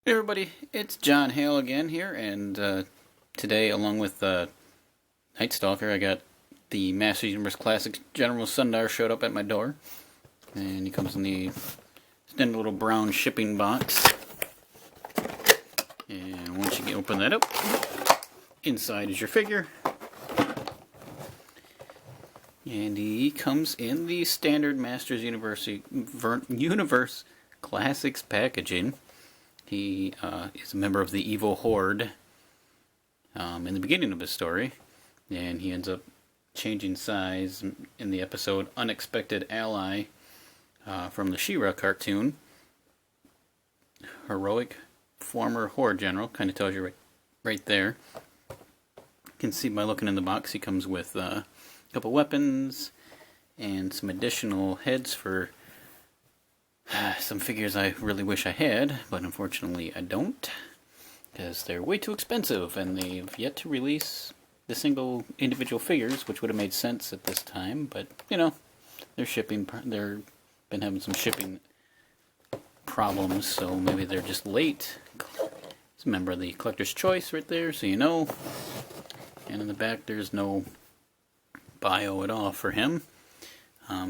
Hey everybody, it's John Hale again here, and today, along with Night Stalker, I got the Masters Universe Classics General Sundar showed up at my door, and he comes in the standard little brown shipping box. And once you can open that up, inside is your figure, and he comes in the standard Masters Universe Classics packaging. He is a member of the Evil Horde in the beginning of his story, and he ends up changing size in the episode Unexpected Ally from the She-Ra cartoon. Heroic former Horde General, kind of tells you right there. You can see by looking in the box he comes with a couple weapons and some additional heads for some figures I really wish I had, but unfortunately I don't, because they're way too expensive, and they've yet to release the single individual figures, which would have made sense at this time, but, you know, they've been having some shipping problems, so maybe they're just late. It's a member of the Collector's Choice right there, so you know, and in the back there's no bio at all for him.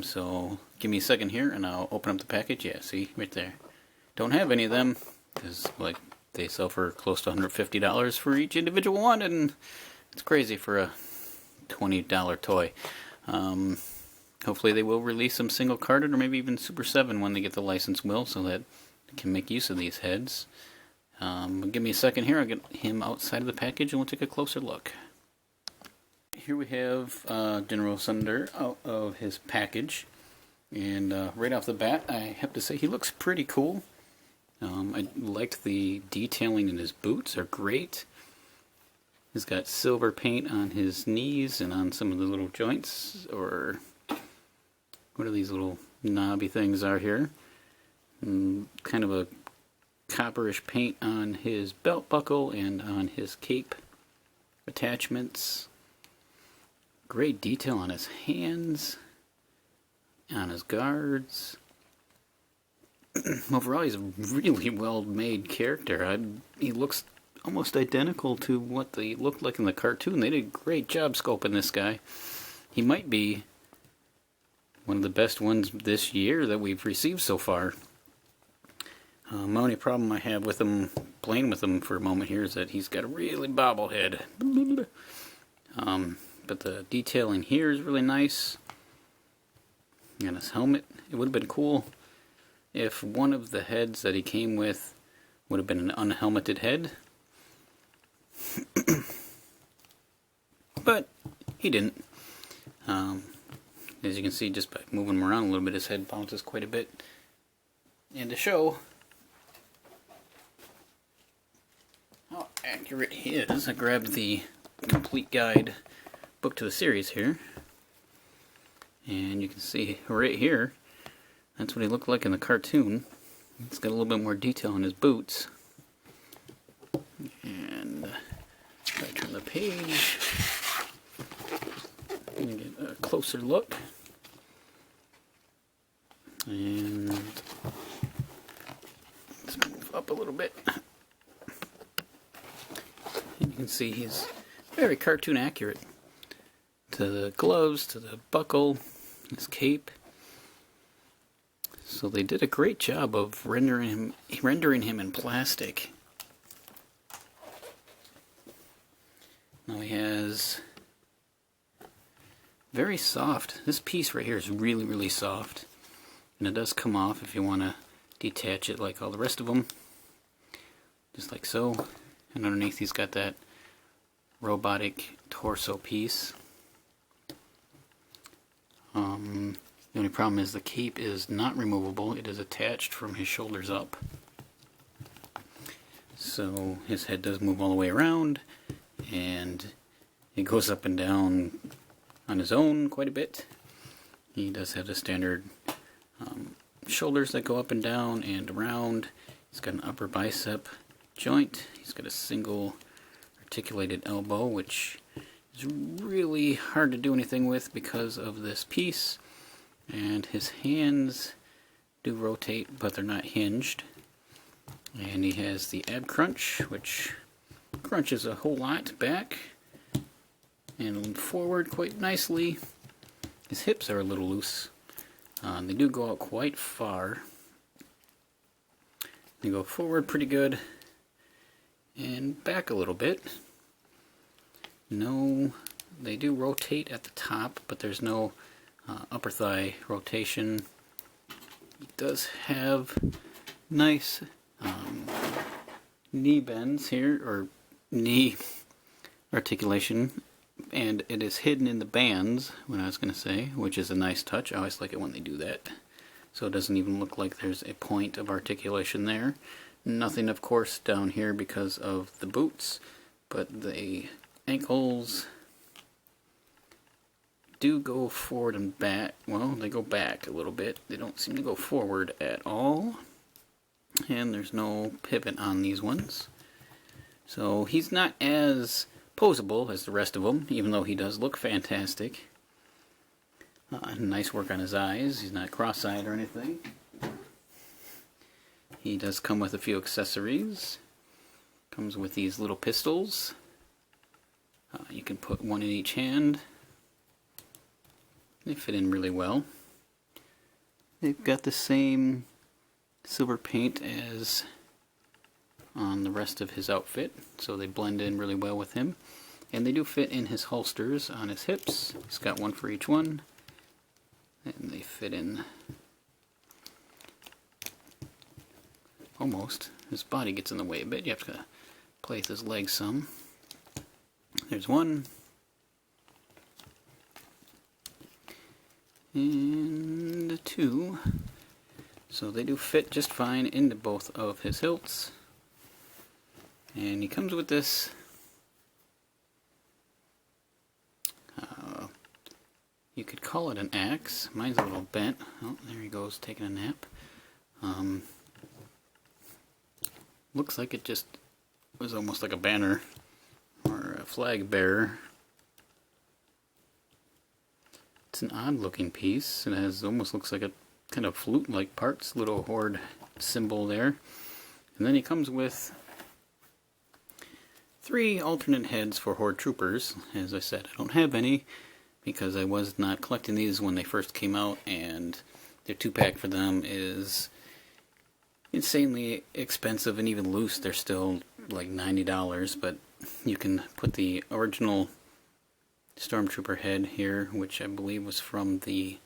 So give me a second here and I'll open up the package. Yeah, see, right there. Don't have any of them, because like they sell for close to $150 for each individual one, and it's crazy for a $20 toy. Hopefully they will release some single carded or maybe even Super 7 when they get the license will, so that they can make use of these heads. Give me a second here, I'll get him outside of the package and we'll take a closer look. Here we have General Sundar out of his package, and right off the bat I have to say he looks pretty cool. I liked the detailing in his boots, are great. He's got silver paint on his knees and on some of the little joints, or what are these little knobby things are here. Kind of a copperish paint on his belt buckle and on his cape attachments. Great detail on his hands, on his guards. Overall, he's a really well-made character. He looks almost identical to what they looked like in the cartoon. They did a great job sculpting this guy. He might be one of the best ones this year that we've received so far. My only problem I have with him, playing with him for a moment here, is that he's got a really bobblehead. But the detailing here is really nice. And his helmet, it would have been cool if one of the heads that he came with would have been an unhelmeted head. But he didn't. As you can see, just by moving him around a little bit, his head bounces quite a bit. And to show how accurate he is, I grabbed the complete guide book to the series here, and you can see right here, that's what he looked like in the cartoon. He's got a little bit more detail on his boots. And if I turn the page, I'm going to get a closer look. And let's move up a little bit. And you can see he's very cartoon accurate. To the gloves, to the buckle, his cape. So they did a great job of rendering him in plastic. Now he has very soft. This piece right here is really, really soft. And it does come off if you want to detach it like all the rest of them. Just like so. And underneath he's got that robotic torso piece. The only problem is the cape is not removable. It is attached from his shoulders up. So his head does move all the way around, and it goes up and down on his own quite a bit. He does have the standard shoulders that go up and down and around. He's got an upper bicep joint. He's got a single articulated elbow, which is really hard to do anything with because of this piece. And his hands do rotate, but they're not hinged. And he has the ab crunch, which crunches a whole lot back and forward quite nicely. His hips are a little loose. They do go out quite far. They go forward pretty good and back a little bit. No, they do rotate at the top, but there's no upper thigh rotation. He does have nice knee bends here, or knee articulation, and it is hidden in the bands, what I was going to say, which is a nice touch. I always like it when they do that. So it doesn't even look like there's a point of articulation there. Nothing, of course, down here because of the boots, but the ankles do go forward and back. Well, they go back a little bit. They don't seem to go forward at all. And there's no pivot on these ones. So he's not as poseable as the rest of them, even though he does look fantastic. Nice work on his eyes. He's not cross-eyed or anything. He does come with a few accessories. Comes with these little pistols. You can put one in each hand. They fit in really well. They've got the same silver paint as on the rest of his outfit, so they blend in really well with him. And they do fit in his holsters on his hips. He's got one for each one. And they fit in almost. His body gets in the way a bit. You have to play with his legs some. There's one. And two. So they do fit just fine into both of his hilts. And he comes with this you could call it an axe. Mine's a little bent. Oh, there he goes, taking a nap. Looks like it just was almost like a banner or a flag bearer. It's an odd looking piece. It has almost looks like a kind of flute like parts, little horde symbol there. And then he comes with 3 alternate heads for horde troopers. As I said, I don't have any because I was not collecting these when they first came out, and their 2-pack for them is insanely expensive, and even loose they're still like $90, but you can put the original Stormtrooper head here, which I believe was from the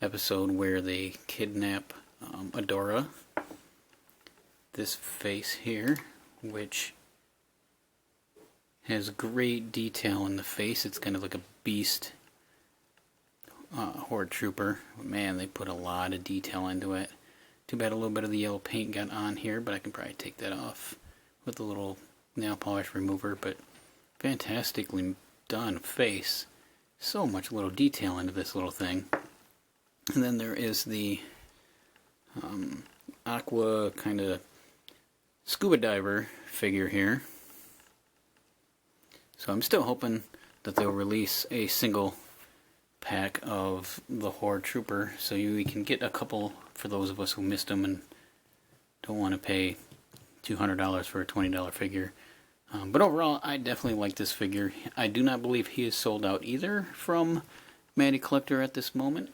episode where they kidnap Adora. This face here, which has great detail in the face. It's kind of like a beast horde trooper. Man, they put a lot of detail into it. Too bad a little bit of the yellow paint got on here, but I can probably take that off with a little nail polish remover. But fantastically done face. So much little detail into this little thing. And then there is the aqua kind of scuba diver figure here. So I'm still hoping that they'll release a single pack of the Horde Trooper, so we can get a couple for those of us who missed them and don't want to pay $200 for a $20 figure. But overall, I definitely like this figure. I do not believe he is sold out either from Matty Collector at this moment.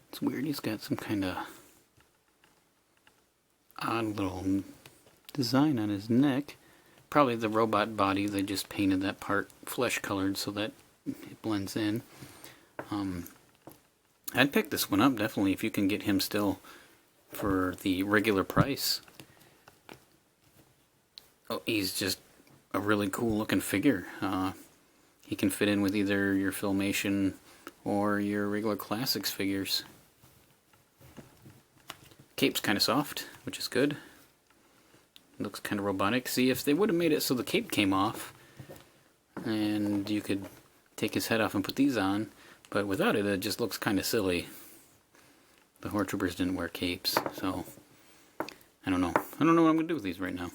It's weird, he's got some kind of odd little design on his neck. Probably the robot body, they just painted that part flesh colored so that it blends in. I'd pick this one up, definitely, if you can get him still for the regular price. Oh, he's just a really cool looking figure. He can fit in with either your Filmation or your regular Classics figures. Cape's kind of soft, which is good. Looks kind of robotic. See, if they would have made it so the cape came off and you could take his head off and put these on, but without it, it just looks kind of silly. The Horde Troopers didn't wear capes, so I don't know. I don't know what I'm going to do with these right now.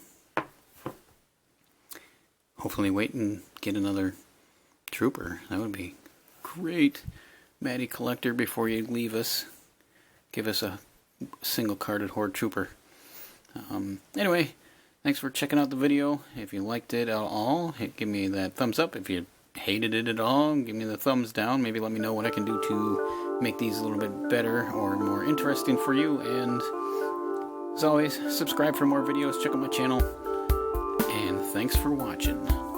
Hopefully wait and get another Trooper. That would be great. Matty Collector, before you leave us, give us a single-carded Horde Trooper. Anyway, thanks for checking out the video. If you liked it at all, give me that thumbs up. If you hated it at all, give me the thumbs down. Maybe let me know what I can do to make these a little bit better or more interesting for you. And as always, subscribe for more videos, check out my channel, and thanks for watching.